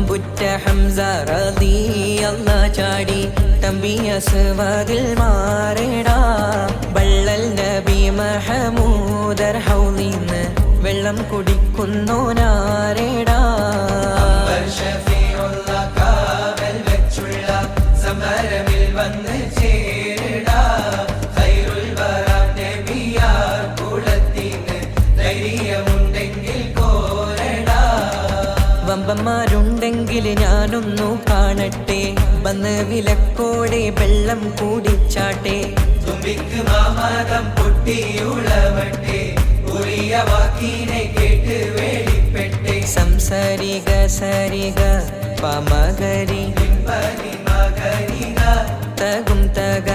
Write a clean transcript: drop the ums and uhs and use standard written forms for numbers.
അമ്പുറ്റ ഹംസ റളിയല്ലാഹ് ചാടി തമ്പി അസ്വാദിൽ മാറിടാ ബള്ളൽ നബി മഹമൂദർ ഹൗലിന്ന് വെള്ളം കുടിക്കുന്നോനാരെടാ കാവൽ വെച്ചുള്ള സമരമിൽ വന്ന് ചേരിടാ ഖൈറുൽ വറാ നബിയാർ കുലത്തിന് ധൈര്യമുണ്ടെങ്കിൽ കോരടാ വമ്പന്മാരുണ്ടെങ്കിൽ ഞാനൊന്നു കാണട്ടെ വന്ന് വിലക്കോടെ വെള്ളം കൂടിച്ചാട്ടെ തുമ്പിക്ക് മാമാദം പൊട്ടിയുളവട്ടെ ഉറിയ വാക്കിനെ കേട്ട് വേളിപ്പെട്ടെ സംസാരിക സരിക പമകരി മകരിക തകും തക